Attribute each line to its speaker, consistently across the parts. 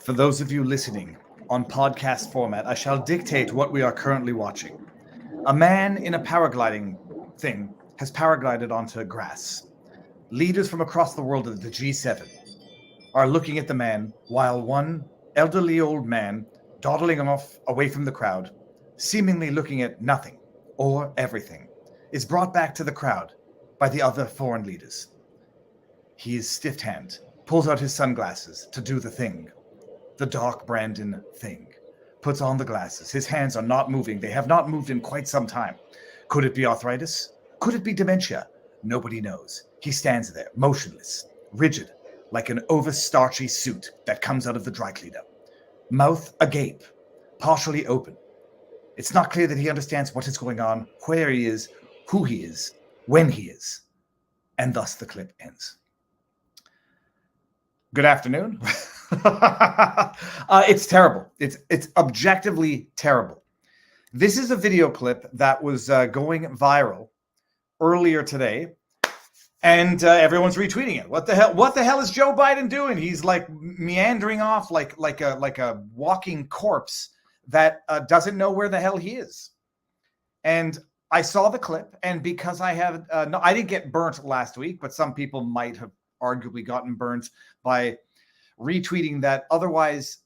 Speaker 1: For those of you listening on podcast format, I shall dictate what we are currently watching. A man in a paragliding thing has paraglided onto grass. Leaders from across the world of the G7 are looking at the man while one elderly old man, dawdling off away from the crowd, seemingly looking at nothing or everything, is brought back to the crowd by the other foreign leaders. He is stiff-handed, pulls out his sunglasses to do the thing. The dark Brandon thing. Puts on the glasses. His hands are not moving. They have not moved in quite some time. Could it be arthritis? Could it be dementia? Nobody knows. He stands there, motionless, rigid, like an over-starchy suit that comes out of the dry cleaner. Mouth agape, partially open. It's not clear that he understands what is going on, where he is, who he is, when he is. And thus the clip ends. Good afternoon. It's terrible. It's objectively terrible. This is a video clip that was going viral earlier today, and everyone's retweeting it. What the hell? What the hell is Joe Biden doing? He's like meandering off like a walking corpse that doesn't know where the hell he is. And I saw the clip, and because I have I didn't get burnt last week, but some people might have arguably gotten burnt by retweeting that otherwise,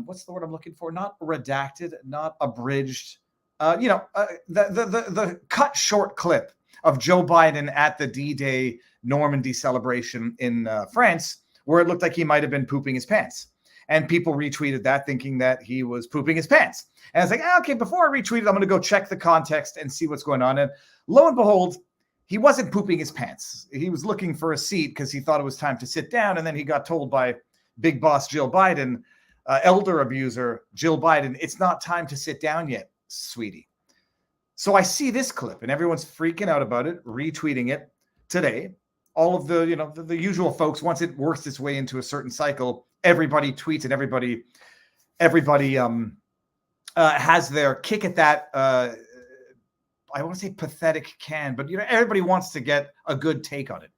Speaker 1: what's the word I'm looking for? Not redacted, not abridged, the cut short clip of Joe Biden at the D-Day Normandy celebration in France, where it looked like he might have been pooping his pants. And people retweeted that thinking that he was pooping his pants. And I was like, okay, before I retweet it, I'm going to go check the context and see what's going on. And lo and behold, he wasn't pooping his pants. He was looking for a seat because he thought it was time to sit down. And then he got told by big boss Jill Biden, elder abuser Jill Biden, it's not time to sit down yet, sweetie. So I see this clip and everyone's freaking out about it, retweeting it today. All of the, the usual folks, once it works its way into a certain cycle, everybody tweets and everybody has their kick at that. I want to say pathetic can, but everybody wants to get a good take on it.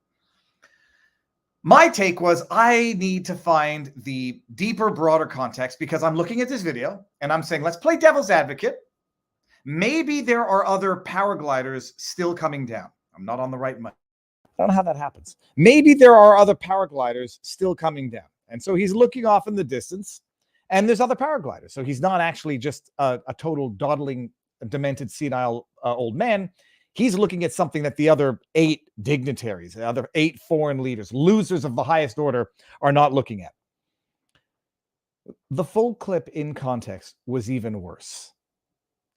Speaker 1: My take was I need to find the deeper, broader context because I'm looking at this video and I'm saying, let's play devil's advocate. Maybe there are other paragliders still coming down. I'm not on the right mic. I don't know how that happens. Maybe there are other paragliders still coming down. And so he's looking off in the distance and there's other paragliders. So he's not actually just a total dawdling, demented, senile old man. He's looking at something that the other 8 dignitaries, the other 8 foreign leaders, losers of the highest order, are not looking at. The full clip in context was even worse.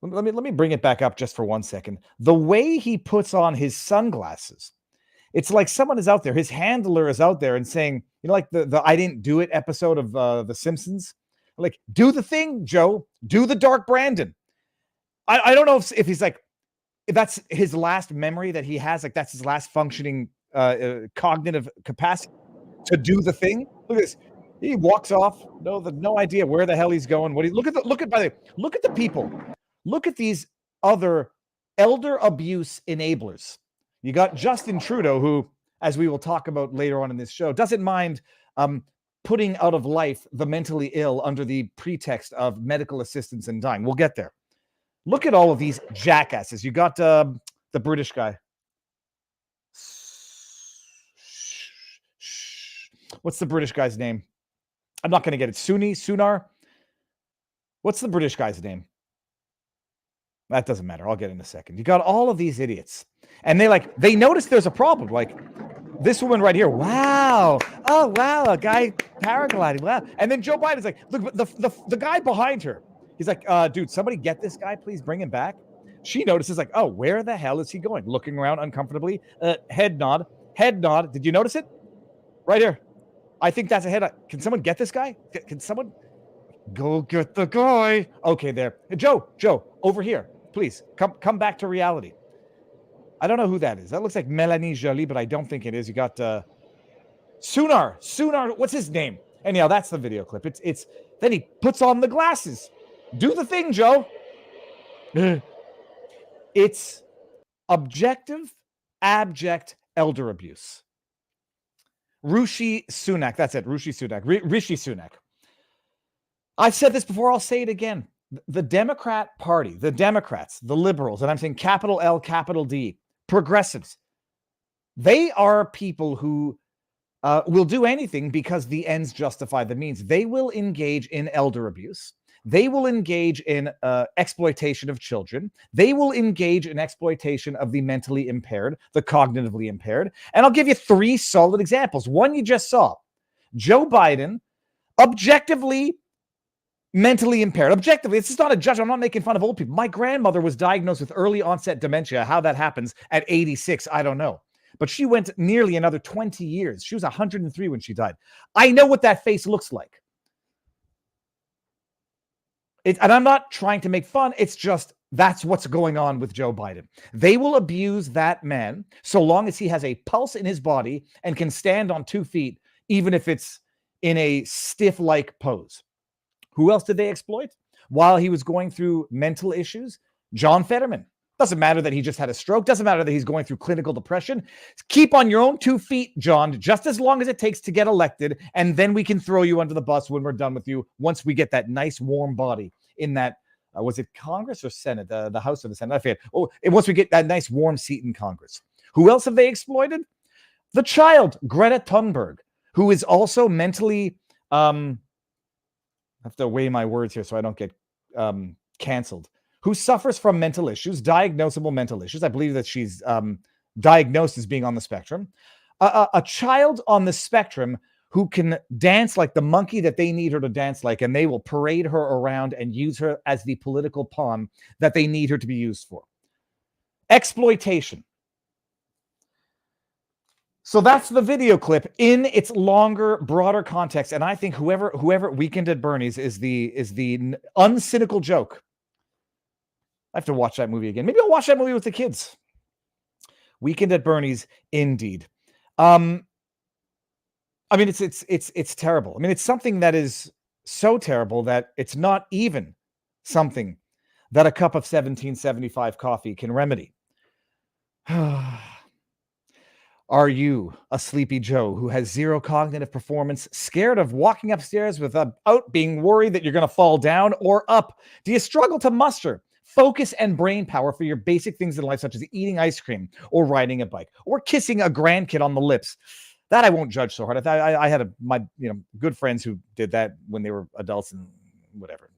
Speaker 1: Let me bring it back up just for 1 second. The way he puts on his sunglasses, it's like someone is out there, his handler is out there and saying, like the I didn't do it episode of The Simpsons, like, do the thing, Joe, do the dark Brandon. I don't know if he's like, if that's his last memory that he has, like that's his last functioning cognitive capacity to do the thing. Look at this. He walks off. No idea where the hell he's going. Look at the people. Look at these other elder abuse enablers. You got Justin Trudeau, who, as we will talk about later on in this show, doesn't mind putting out of life the mentally ill under the pretext of medical assistance and dying. We'll get there. Look at all of these jackasses. You got the British guy. What's the British guy's name? I'm not going to get it. Sunar? What's the British guy's name? That doesn't matter. I'll get it in a second. You got all of these idiots. And they notice there's a problem. Like this woman right here. Wow. Oh, wow. A guy paragliding. Wow. And then Joe Biden's like, look, the guy behind her. He's like, dude, somebody get this guy, please bring him back. She notices like, oh, where the hell is he going? Looking around uncomfortably. Head nod. Did you notice it? Right here. I think that's a head nod. Can someone get this guy? Can someone go get the guy? Okay, there. Joe, over here. Please, come back to reality. I don't know who that is. That looks like Melanie Jolie, but I don't think it is. You got Sunar. What's his name? Anyhow, that's the video clip. It's then he puts on the glasses. Do the thing, Joe. It's objective, abject elder abuse. Rishi Sunak. That's it. Rishi Sunak. I've said this before, I'll say it again. The Democrat Party, the Democrats, the liberals, and I'm saying capital L, capital D, progressives, they are people who will do anything because the ends justify the means. They will engage in elder abuse. They will engage in exploitation of children. They will engage in exploitation of the mentally impaired, the cognitively impaired. And I'll give you 3 solid examples. One you just saw. Joe Biden, objectively mentally impaired. Objectively, it's just not a judgment. I'm not making fun of old people. My grandmother was diagnosed with early onset dementia. How that happens at 86, I don't know. But she went nearly another 20 years. She was 103 when she died. I know what that face looks like. And I'm not trying to make fun. It's just that's what's going on with Joe Biden. They will abuse that man so long as he has a pulse in his body and can stand on 2 feet, even if it's in a stiff-like pose. Who else did they exploit while he was going through mental issues? John Fetterman. Doesn't matter that he just had a stroke. Doesn't matter that he's going through clinical depression. Keep on your own 2 feet, John, just as long as it takes to get elected. And then we can throw you under the bus when we're done with you. Once we get that nice warm body in that, was it Congress or Senate? The House or the Senate? I forget. Once we get that nice warm seat in Congress. Who else have they exploited? The child, Greta Thunberg, who is also mentally, I have to weigh my words here so I don't get canceled, who suffers from mental issues, diagnosable mental issues. I believe that she's diagnosed as being on the spectrum. A child on the spectrum who can dance like the monkey that they need her to dance like, and they will parade her around and use her as the political pawn that they need her to be used for. Exploitation. So that's the video clip in its longer, broader context. And I think whoever Weekend at Bernie's is the uncynical joke. I have to watch that movie again. Maybe I'll watch that movie with the kids. Weekend at Bernie's, indeed. I mean, it's terrible. I mean, it's something that is so terrible that it's not even something that a cup of 1775 coffee can remedy. Are you a sleepy Joe who has zero cognitive performance, scared of walking upstairs without being worried that you're going to fall down or up? Do you struggle to muster focus and brain power for your basic things in life, such as eating ice cream or riding a bike or kissing a grandkid on the lips? That I won't judge so hard. I had my good friends who did that when they were adults and whatever.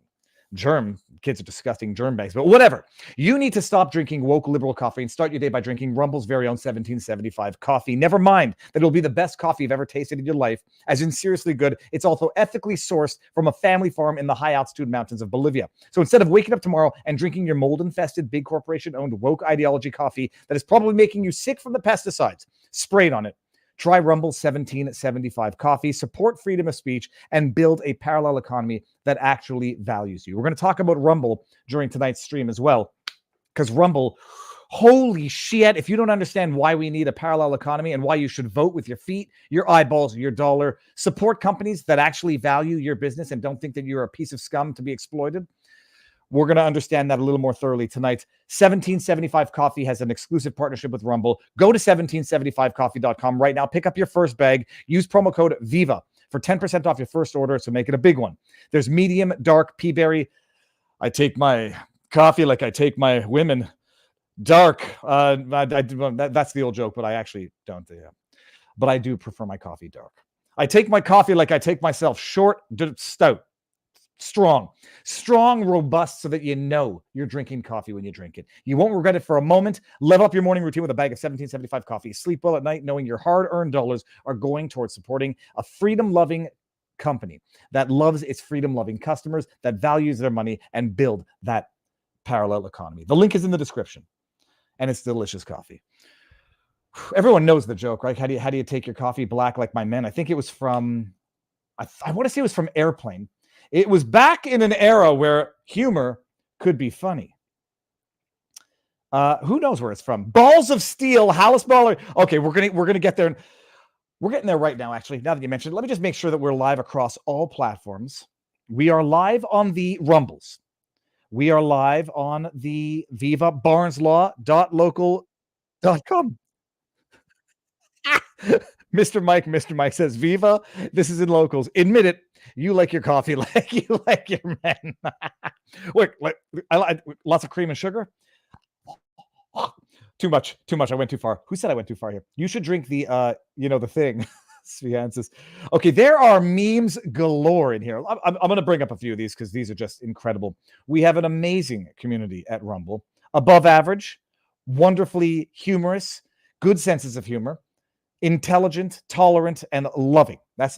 Speaker 1: Kids are disgusting germ bags, but whatever. You need to stop drinking woke liberal coffee and start your day by drinking Rumble's very own 1775 coffee. Never mind that it'll be the best coffee you've ever tasted in your life, as in seriously good. It's also ethically sourced from a family farm in the high altitude mountains of Bolivia. So instead of waking up tomorrow and drinking your mold-infested, big corporation-owned woke ideology coffee that is probably making you sick from the pesticides sprayed on it, try Rumble's 1775 coffee, support freedom of speech, and build a parallel economy that actually values you. We're going to talk about Rumble during tonight's stream as well, because Rumble, holy shit, if you don't understand why we need a parallel economy and why you should vote with your feet, your eyeballs, your dollar, support companies that actually value your business and don't think that you're a piece of scum to be exploited, we're going to understand that a little more thoroughly tonight. 1775 Coffee has an exclusive partnership with Rumble. Go to 1775coffee.com right now. Pick up your first bag. Use promo code VIVA for 10% off your first order, so make it a big one. There's medium, dark, peaberry. I take my coffee like I take my women. Dark. That's the old joke, but I actually don't. But I do prefer my coffee dark. I take my coffee like I take myself. Short, stout. Strong, robust, so that you know you're drinking coffee when you drink it. You won't regret it for a moment. Level up your morning routine with a bag of 1775 coffee. Sleep well at night knowing your hard-earned dollars are going towards supporting a freedom-loving company that loves its freedom-loving customers, that values their money, and build that parallel economy. The link is in the description, and it's delicious coffee. Everyone knows the joke, right? How do you take your coffee black like my men? I think it was from, I want to say it was from Airplane. It was back in an era where humor could be funny. Who knows where it's from? Balls of Steel, Hallis Baller. Okay, we're gonna get there. We're getting there right now, actually. Now that you mentioned it, let me just make sure that we're live across all platforms. We are live on the Rumbles. We are live on the Viva barneslaw.local.com. Mr. Mike says, Viva, this is in locals. Admit it.
Speaker 2: You like your coffee like you like your men. Wait, I like lots of cream and sugar. Too much. I went too far. Who said I went too far here? You should drink the the thing. Sviansis. Okay, there are memes galore in here. I'm going to bring up a few of these because these are just incredible. We have an amazing community at Rumble. Above average, wonderfully humorous, good senses of humor, intelligent, tolerant, and loving. That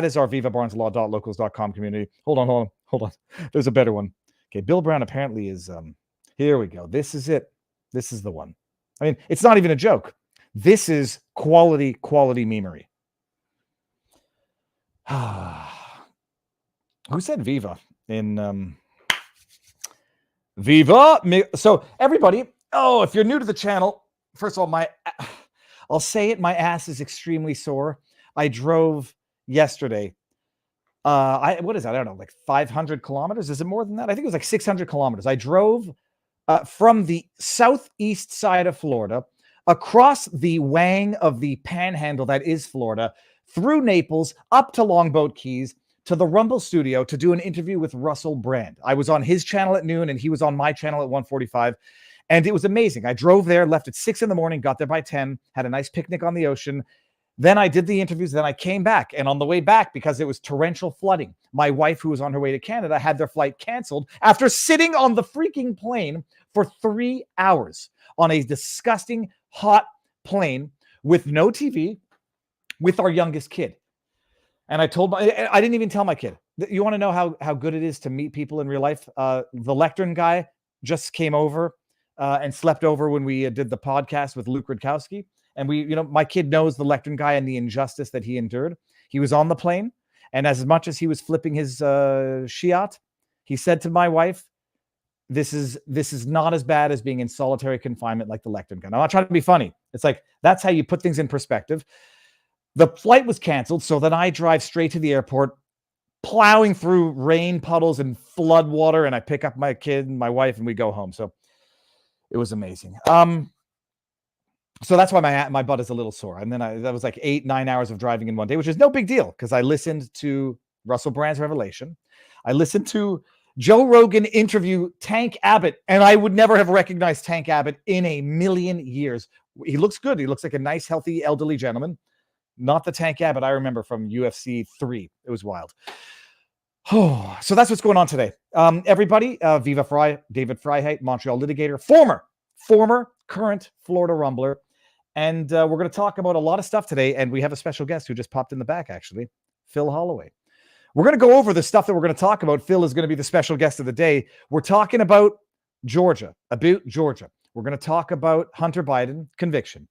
Speaker 2: is our vivabarneslaw.locals.com community. Hold on. There's a better one. Okay, Bill Brown apparently is here we go. This is it. This is the one. I mean, it's not even a joke. This is quality memery. Who said Viva in Viva? So everybody, if you're new to the channel, first of all, I'll say it, my ass is extremely sore. I drove yesterday. What is that? I don't know, like 500 kilometers. Is it more than that? I think it was like 600 kilometers. I drove from the southeast side of Florida across the wang of the panhandle that is Florida, through Naples, up to Longboat Keys, to the Rumble studio to do an interview with Russell Brand. I was on his channel at noon and he was on my channel at 1:45. And it was amazing. I drove there, left at 6 a.m, got there by 10, had a nice picnic on the ocean. Then I did the interviews. Then I came back. And on the way back, because it was torrential flooding, my wife, who was on her way to Canada, had their flight canceled after sitting on the freaking plane for 3 hours on a disgusting, hot plane with no TV, with our youngest kid. And I didn't even tell my kid. You want to know how good it is to meet people in real life? The lectern guy just came over and slept over when we did the podcast with Luke Rudkowski. And my kid knows the lectern guy and the injustice that he endured. He was on the plane. And as much as he was flipping his shiat, he said to my wife, this is not as bad as being in solitary confinement like the lectern guy. I'm not trying to be funny. It's like, that's how you put things in perspective. The flight was canceled, so then I drive straight to the airport, plowing through rain puddles and flood water, and I pick up my kid and my wife, and we go home. So it was amazing. So that's why my butt is a little sore. And then that was like 8-9 hours of driving in one day, which is no big deal because I listened to Russell Brand's Revelation. I listened to Joe Rogan interview Tank Abbott, and I would never have recognized Tank Abbott in a million years. He looks good. He looks like a nice, healthy, elderly gentleman. Not the Tank Abbott I remember from UFC 3. It was wild. Oh, so that's what's going on today. Everybody, Viva Frei, David Freiheit, Montreal litigator, former, current Florida Rumbler. And we're going to talk about a lot of stuff today. And we have a special guest who just popped in the back, actually, Phil Holloway. We're going to go over the stuff that we're going to talk about. Phil is going to be the special guest of the day. We're talking about Georgia. We're going to talk about Hunter Biden conviction,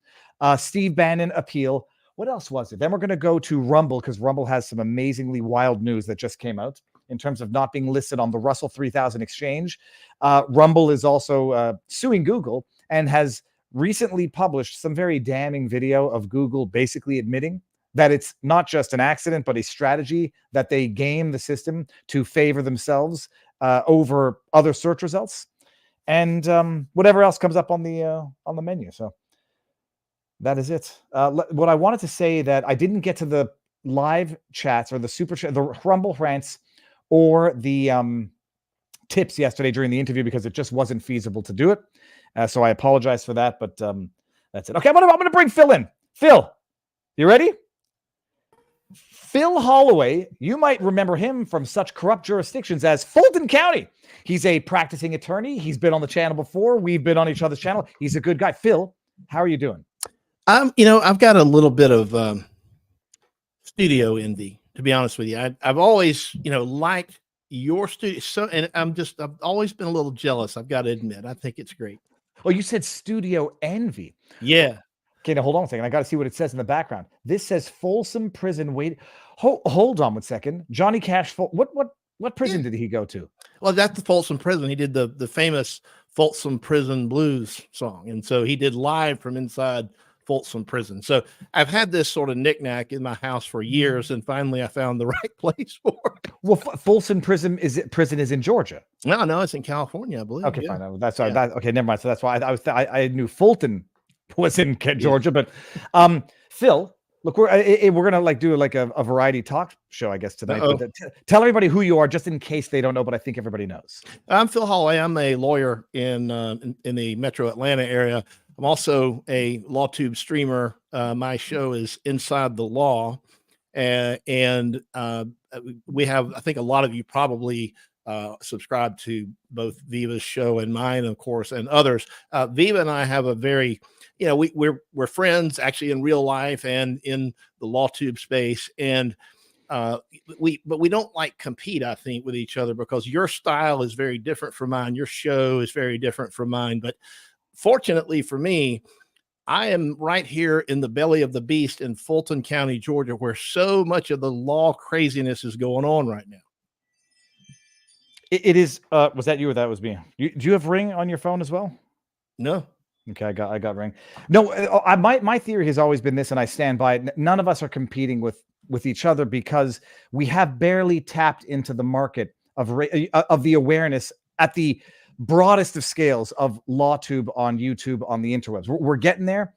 Speaker 2: Steve Bannon appeal. What else was it? Then we're going to go to Rumble because Rumble has some amazingly wild news that just came out in terms of not being listed on the Russell 3000 exchange. Rumble is also suing Google and has recently published some very damning video of Google basically admitting that it's not just an accident, but a strategy that they game the system to favor themselves over other search results and whatever else comes up on the menu. So that is it. What I wanted to say that I didn't get to the live chats or the super chat, the Rumble rants or the tips yesterday during the interview because it just wasn't feasible to do it. So I apologize for that, but that's it. Okay, I'm gonna bring Phil in. Phil, you ready? Phil Holloway, you might remember him from such corrupt jurisdictions as Fulton County. He's a practicing attorney. He's been on the channel before. We've been on each other's channel. He's a good guy. Phil, how are you doing?
Speaker 3: I've got a little bit of studio envy, to be honest with you. I've always, liked your studio. And I've always been a little jealous. I've got to admit, I think it's great.
Speaker 2: Oh, you said studio envy.
Speaker 3: Yeah.
Speaker 2: Okay, now hold on a second. I got to see what it says in the background. This says Folsom Prison. Wait, hold on one second. Johnny Cash. What prison did he go to?
Speaker 3: Well, that's the Folsom Prison. He did the famous Folsom Prison Blues song, and so he did live from inside Folsom Prison. So I've had this sort of knickknack in my house for years, and finally I found the right place for it.
Speaker 2: Well, Folsom Prison is in Georgia.
Speaker 3: No, it's in California, I believe.
Speaker 2: Okay, fine. That's why. Okay, never mind. So that's why I knew Fulton was in Georgia, but Phil, Look, we're gonna like do like a variety talk show, I guess, tonight. But tell everybody who you are, just in case they don't know. But I think everybody knows.
Speaker 3: I'm Phil Holloway. I'm a lawyer in the Metro Atlanta area. I'm also a LawTube streamer. My show is Inside the Law, and we have, I think, a lot of you probably subscribe to both Viva's show and mine, of course, and others. Viva and I have a very, we're friends actually in real life and in the LawTube space, and we don't like compete, I think, with each other, because your style is very different from mine. Your show is very different from mine. But fortunately for me, I am right here in the belly of the beast in Fulton County, Georgia, where so much of the law craziness is going on right now.
Speaker 2: It is. Was that you or that was me? Do you have Ring on your phone as well?
Speaker 3: No.
Speaker 2: Okay, I got Ring. No, my theory has always been this, and I stand by it. None of us are competing with each other, because we have barely tapped into the market of the awareness at the broadest of scales of LawTube on YouTube, on the interwebs. We're getting there,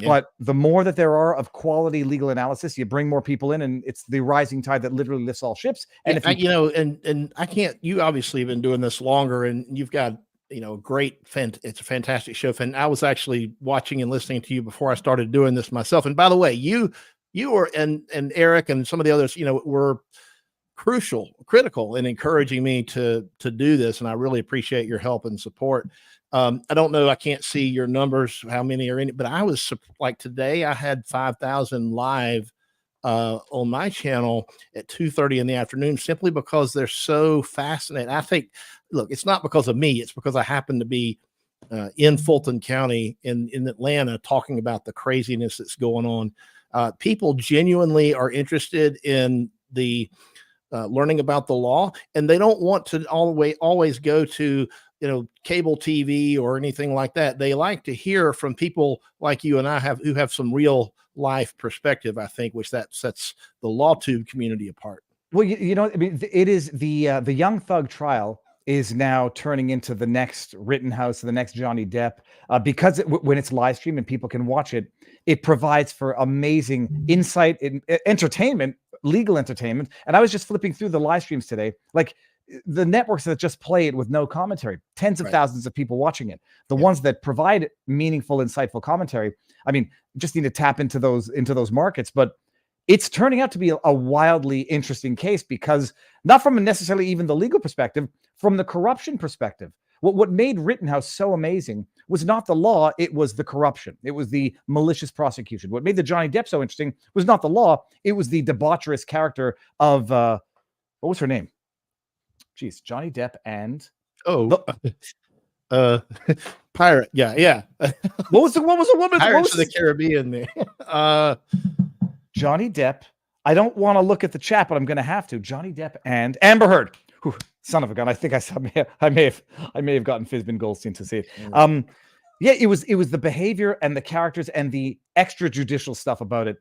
Speaker 2: but the more that there are of quality legal analysis, you bring more people in, and it's the rising tide that literally lifts all ships. And
Speaker 3: and I can't. You obviously have been doing this longer, and you've got it's a fantastic show. And I was actually watching and listening to you before I started doing this myself. And by the way, you were and Eric and some of the others, were critical in encouraging me to do this, and I really appreciate your help and support. I don't know, I can't see your numbers, how many are in it, but I was like, today I had 5,000 live on my channel at 2:30 in the afternoon, simply because they're so fascinating. I think, look, it's not because of me, it's because I happen to be in Fulton County in Atlanta, talking about the craziness that's going on. People genuinely are interested in the learning about the law, and they don't want to always go to cable TV or anything like that. They like to hear from people like you and I who have some real life perspective, I think, which that sets the LawTube community apart.
Speaker 2: Well, I mean, it is the Young Thug trial is now turning into the next Rittenhouse, the next Johnny Depp, because when it's live streamed and people can watch it, it provides for amazing insight and entertainment, legal entertainment. And I was just flipping through the live streams today, like the networks that just play it with no commentary, tens of thousands of people watching it. The ones that provide meaningful, insightful commentary, I mean, just need to tap into those markets. But it's turning out to be a wildly interesting case, because not from necessarily even the legal perspective, from the corruption perspective. What made Rittenhouse so amazing was not the law, it was the corruption. It was the malicious prosecution. What made the Johnny Depp so interesting was not the law, it was the debaucherous character of, what was her name? Jeez, Johnny Depp and...
Speaker 3: Pirate. Yeah.
Speaker 2: What was the woman?
Speaker 3: Pirates of the Caribbean there.
Speaker 2: Johnny Depp. I don't want to look at the chat, but I'm going to have to. Johnny Depp and Amber Heard. Whew, son of a gun! I think I may have gotten Fizbin Goldstein to see it. It was the behavior and the characters and the extrajudicial stuff about it.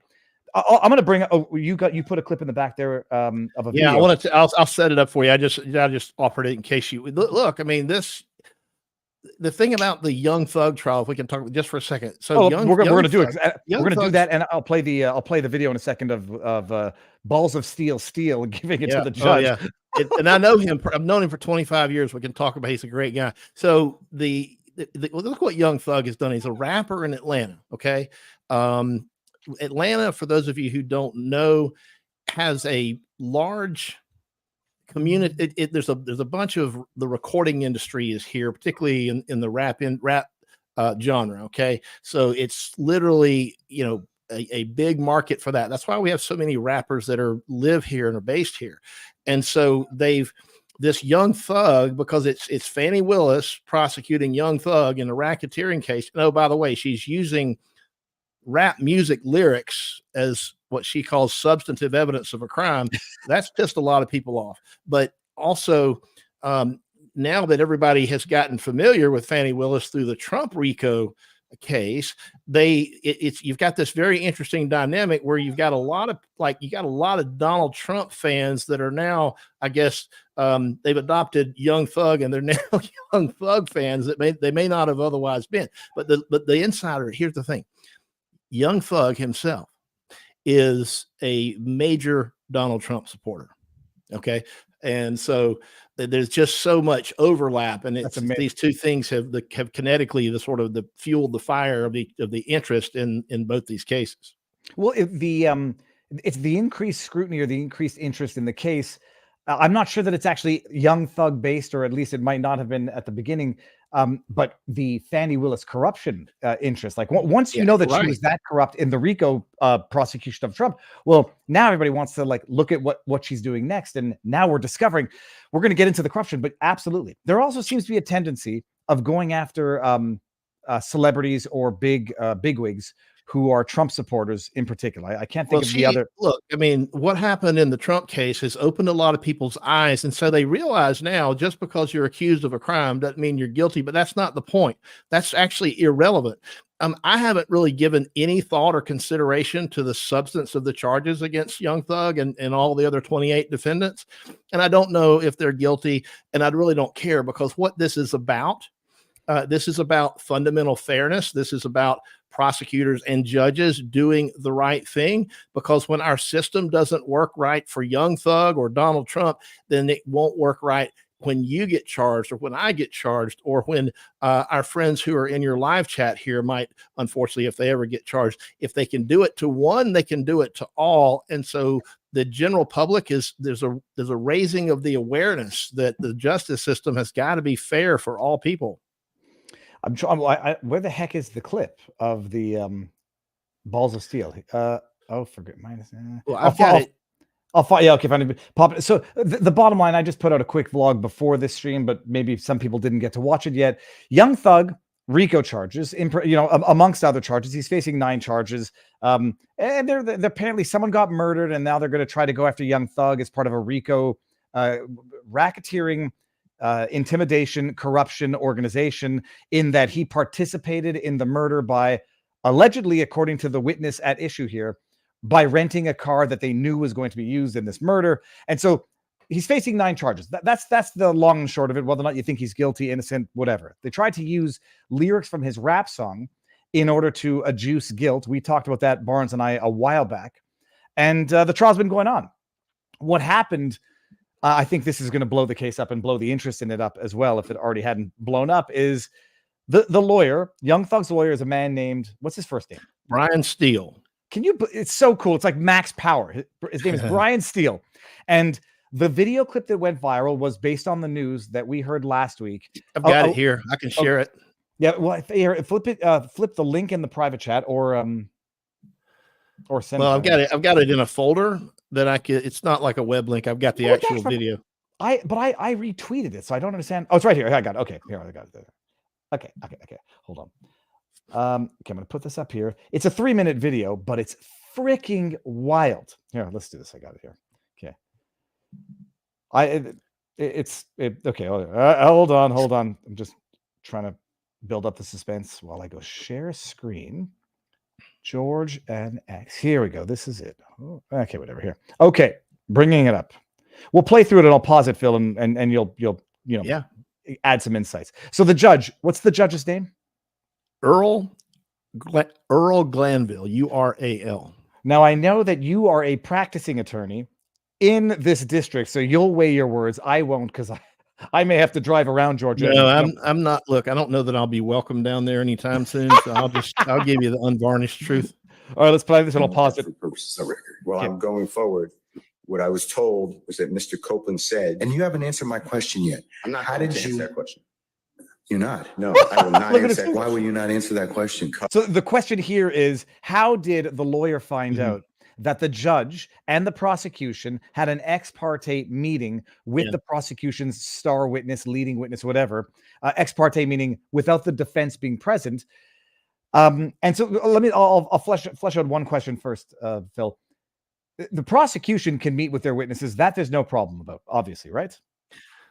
Speaker 2: I'm going to bring. You put a clip in the back there of a video.
Speaker 3: I wanted to. I'll set it up for you. I just offered it in case you look. I mean, the thing about the Young Thug trial, if we can talk just for a second. So
Speaker 2: we're going to do it. We're going to do that, and I'll play the video in a second of Balls of Steel giving it to the judge.
Speaker 3: And I know him. I've known him for 25 years. We can talk about. He's a great guy. So look what Young Thug has done. He's a rapper in Atlanta. Okay, Atlanta, for those of you who don't know, has a large community. There's a bunch of the recording industry is here, particularly in the rap genre. Okay, so it's literally a big market for that. That's why we have so many rappers that live here and are based here. And so this Young Thug, because it's Fannie Willis prosecuting Young Thug in a racketeering case. And by the way, she's using rap music lyrics as what she calls substantive evidence of a crime. That's pissed a lot of people off. But also, now that everybody has gotten familiar with Fannie Willis through the Trump RICO case, you've got this very interesting dynamic where you've got a lot of Donald Trump fans that are now, I guess, they've adopted Young Thug, and they're now Young Thug fans that they may not have otherwise been. But the insider, here's the thing: Young Thug himself is a major Donald Trump supporter. Okay. And so there's just so much overlap, and it's these two things have kinetically the fueled the fire of the interest in both these cases.
Speaker 2: Well, it's the increased scrutiny or the increased interest in the case. I'm not sure that it's actually Young Thug based, or at least it might not have been at the beginning. But the Fani Willis corruption interest, like once you know that she was that corrupt in the RICO prosecution of Trump, well, now everybody wants to like look at what she's doing next, and now we're discovering we're going to get into the corruption. But absolutely, there also seems to be a tendency of going after celebrities or bigwigs who are Trump supporters in particular. I can't think of the other.
Speaker 3: Look, I mean, what happened in the Trump case has opened a lot of people's eyes. And so they realize now, just because you're accused of a crime doesn't mean you're guilty, but that's not the point. That's actually irrelevant. I haven't really given any thought or consideration to the substance of the charges against Young Thug and all the other 28 defendants. And I don't know if they're guilty, and I really don't care, because what this is about fundamental fairness. This is about prosecutors and judges doing the right thing, because when our system doesn't work right for Young Thug or Donald Trump, then it won't work right when you get charged, or when I get charged, or when our friends who are in your live chat here might, unfortunately, if they ever get charged. If they can do it to one, they can do it to all. And so the general public there's a raising of the awareness that the justice system has got to be fair for all people.
Speaker 2: I'm trying. Where the heck is the clip of the balls of steel? Forget minus.
Speaker 3: Well, I've got it.
Speaker 2: I'll find. Yeah, okay, fine. Pop it. So the bottom line, I just put out a quick vlog before this stream, but maybe some people didn't get to watch it yet. Young Thug, RICO charges, amongst other charges. He's facing 9 charges. And they're apparently someone got murdered, and now they're going to try to go after Young Thug as part of a RICO racketeering, intimidation, corruption organization, in that he participated in the murder by, allegedly, according to the witness at issue here, by renting a car that they knew was going to be used in this murder. And so he's facing 9 charges. That's the long and short of it. Whether or not you think he's guilty, innocent, whatever. They tried to use lyrics from his rap song in order to adduce guilt. We talked about that, Barnes and I, a while back. And the trial's been going on. What happened, I think this is going to blow the case up and blow the interest in it up as well, if it already hadn't blown up, is the lawyer, Young Thug's lawyer, is a man named, what's his first name?
Speaker 3: Brian Steele.
Speaker 2: It's so cool. It's like Max Power. His name is Brian Steele. And the video clip that went viral was based on the news that we heard last week.
Speaker 3: I've got it here. I can share it.
Speaker 2: Yeah. Well, here, flip the link in the private chat, or send.
Speaker 3: Well, I've got it in a folder that I could. It's not like a web link. I've got the actual video.
Speaker 2: I retweeted it, so I don't understand. Oh, it's right here. I got it. Okay, here I got it. Okay. Hold on. Okay, I'm gonna put this up here. It's a 3-minute video, but it's freaking wild. Here, let's do this. I got it here. Okay. Okay. Hold on. I'm just trying to build up the suspense while I go share screen. George and X. Here we go. This is it. Oh, okay, whatever. Here. Okay, bringing it up. We'll play through it, and I'll pause it, Phil, and you'll add some insights. So the judge, what's the judge's name?
Speaker 3: Earl Glanville, URAL.
Speaker 2: Now, I know that you are a practicing attorney in this district, so you'll weigh your words. I won't, because I may have to drive around Georgia.
Speaker 3: No, I'm not. Look, I don't know that I'll be welcome down there anytime soon, so I'll give you the unvarnished truth.
Speaker 2: All right, let's play this, and I'll pause it.
Speaker 4: For purposes of record. Well, I'm going forward. What I was told was that Mr. Copeland said, and you haven't answered my question yet.
Speaker 5: I'm not.
Speaker 4: How
Speaker 5: did
Speaker 4: did
Speaker 5: you answer that question?
Speaker 4: You're not. No, I will not answer that. Why will you not answer that question?
Speaker 2: So the question here is, how did the lawyer find out that the judge and the prosecution had an ex parte meeting with the prosecution's star witness, leading witness, whatever? Ex parte meaning without the defense being present. And so I'll flesh out one question first, Phil. The prosecution can meet with their witnesses. That there's no problem about, obviously, right?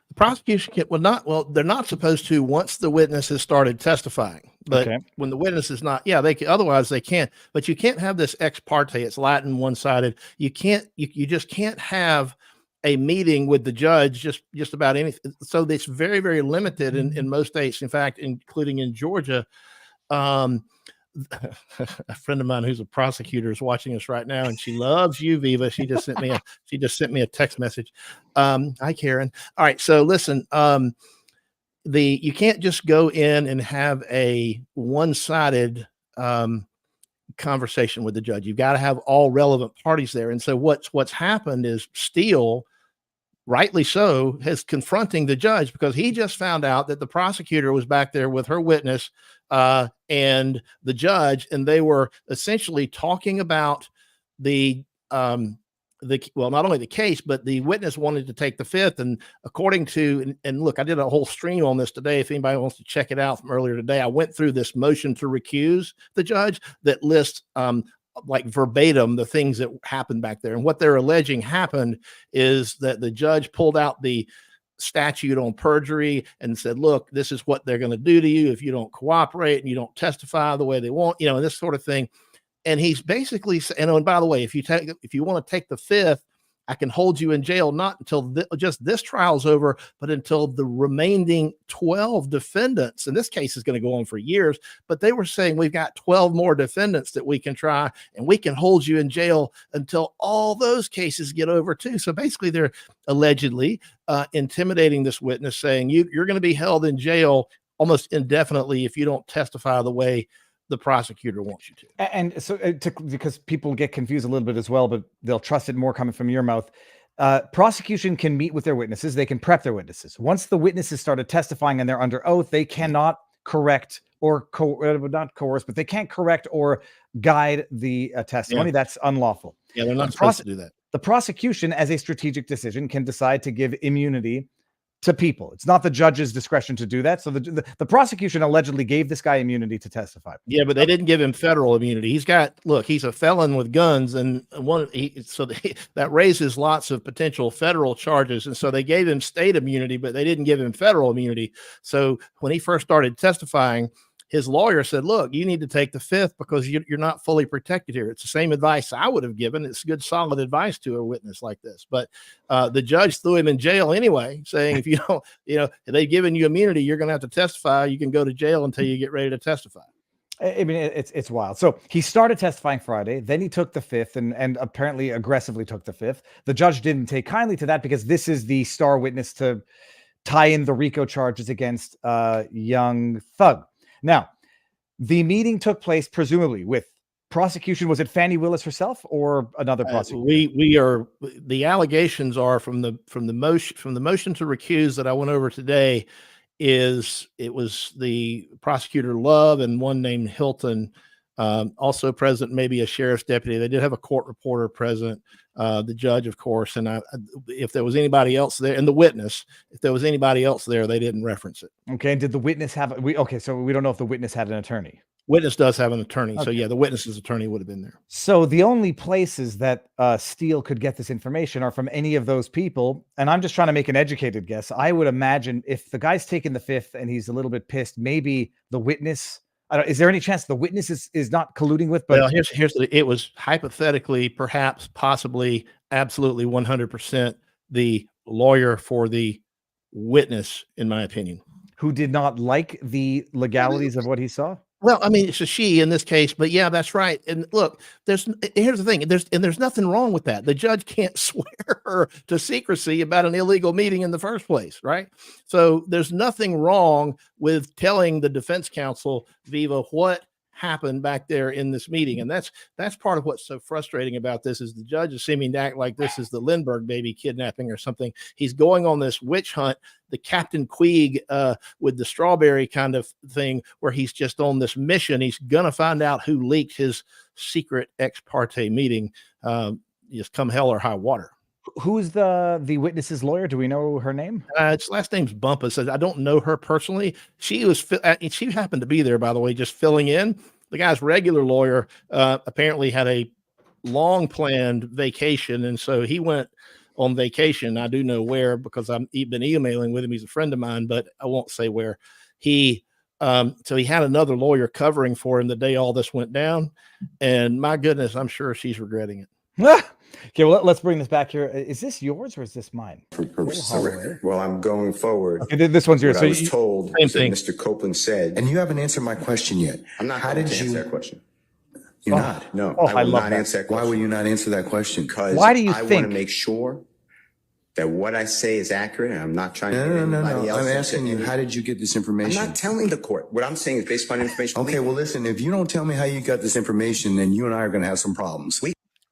Speaker 3: The prosecution they're not supposed to once the witness has started testifying. But when the witness is not, they can, otherwise they can't. But you can't have this ex parte. It's Latin, one-sided. You just can't have a meeting with the judge just about anything. So it's very, very limited in most states. In fact, including in Georgia. a friend of mine who's a prosecutor is watching us right now, and she loves you, Viva. She just sent me a text message. Hi, Karen. All right, so listen, you can't just go in and have a one-sided conversation with the judge. You've got to have all relevant parties there. And so what's happened is Steele, rightly so, is confronting the judge because he just found out that the prosecutor was back there with her witness and the judge, and they were essentially talking about well, not only the case, but the witness wanted to take the fifth. And according to, and look, I did a whole stream on this today. If anybody wants to check it out from earlier today, I went through this motion to recuse the judge that lists like verbatim the things that happened back there. And what they're alleging happened is that the judge pulled out the statute on perjury and said, look, this is what they're going to do to you if you don't cooperate and you don't testify the way they want, and this sort of thing. And he's basically, and by the way, if you want to take the fifth, I can hold you in jail, not until just this trial's over, but until the remaining 12 defendants. And this case is going to go on for years, but they were saying we've got 12 more defendants that we can try, and we can hold you in jail until all those cases get over too. So basically they're allegedly intimidating this witness, saying you're going to be held in jail almost indefinitely if you don't testify the way the prosecutor wants you to.
Speaker 2: And so because people get confused a little bit as well, but they'll trust it more coming from your mouth. Prosecution can meet with their witnesses. They can prep their witnesses. Once the witnesses started testifying and they're under oath, they cannot correct or not coerce, but they can't correct or guide the testimony. Yeah. That's unlawful.
Speaker 3: Yeah, they're not supposed to do that.
Speaker 2: The prosecution, as a strategic decision, can decide to give immunity to people. It's not the judge's discretion to do that. So the prosecution allegedly gave this guy immunity to testify.
Speaker 3: Yeah, but they didn't give him federal immunity. He's a felon with guns, and that raises lots of potential federal charges. And so they gave him state immunity, but they didn't give him federal immunity. So when he first started testifying, his lawyer said, look, you need to take the fifth because you're not fully protected here. It's the same advice I would have given. It's good, solid advice to a witness like this. But the judge threw him in jail anyway, saying if you don't, if they've given you immunity, you're going to have to testify. You can go to jail until you get ready to testify.
Speaker 2: I mean, it's wild. So he started testifying Friday, then he took the fifth and apparently aggressively took the fifth. The judge didn't take kindly to that because this is the star witness to tie in the RICO charges against young thug. Now, the meeting took place presumably with prosecution. Was it Fannie Willis herself or another prosecutor?
Speaker 3: The allegations are from the motion to recuse that I went over today. It was the prosecutor Love and one named Hilton, also present, maybe a sheriff's deputy. They did have a court reporter present, the judge, of course. And if there was anybody else there, and the witness, if there was anybody else there, they didn't reference it.
Speaker 2: Okay. And did the witness have, so we don't know if the witness had an attorney.
Speaker 3: Witness does have an attorney. Okay.
Speaker 2: So
Speaker 3: yeah, the witness's attorney would have been there.
Speaker 2: So the only places that Steele could get this information are from any of those people. And I'm just trying to make an educated guess. I would imagine if the guy's taking the fifth and he's a little bit pissed, maybe the witness, is there any chance the witness is not colluding with? But
Speaker 3: well, it was hypothetically, perhaps, possibly, absolutely 100% the lawyer for the witness, in my opinion,
Speaker 2: who did not like the legalities of what he saw.
Speaker 3: Well, I mean, it's a she in this case, but yeah, that's right. And look, here's the thing. There's nothing wrong with that. The judge can't swear her to secrecy about an illegal meeting in the first place, right? So there's nothing wrong with telling the defense counsel, Viva, what happened back there in this meeting. And that's part of what's so frustrating about this is the judge is seeming to act like this is the Lindbergh baby kidnapping or something. He's going on this witch hunt, the Captain Queeg with the strawberry kind of thing, where he's just on this mission. He's gonna find out who leaked his secret ex parte meeting, just come hell or high water.
Speaker 2: Who's the witness's lawyer? Do we know her name?
Speaker 3: Its last name's Bumpus. I don't know her personally. She happened to be there, by the way, just filling in. The guy's regular lawyer apparently had a long planned vacation, and so he went on vacation. I do know where because I've been emailing with him. He's a friend of mine, but I won't say where. So he had another lawyer covering for him the day all this went down, and my goodness, I'm sure she's regretting it.
Speaker 2: Okay, well, let's bring this back here. Is this yours or is this mine? Holloway.
Speaker 4: Well, I'm going forward.
Speaker 2: Okay, this one's yours.
Speaker 4: What
Speaker 2: So
Speaker 4: I was told
Speaker 3: Same
Speaker 4: was that
Speaker 3: thing.
Speaker 4: Mr. Copeland said, and you haven't answered my question yet. I'm not going to answer that question. You're not? No,
Speaker 2: Oh,
Speaker 4: I will
Speaker 2: love
Speaker 4: not
Speaker 2: that.
Speaker 4: answer that question. Why will you not answer that question? Because
Speaker 2: Why do you
Speaker 4: I want
Speaker 2: think-
Speaker 4: to make sure that what I say is accurate, and I'm not trying to.
Speaker 5: No.
Speaker 4: Anybody else
Speaker 5: I'm
Speaker 4: into
Speaker 5: asking you,
Speaker 4: any-
Speaker 5: how did you get this
Speaker 4: I'm
Speaker 5: information?
Speaker 4: not telling the court. What I'm saying is based upon information.
Speaker 5: Okay, well, listen, if you don't tell me how you got this information, then you and I are going to have some problems.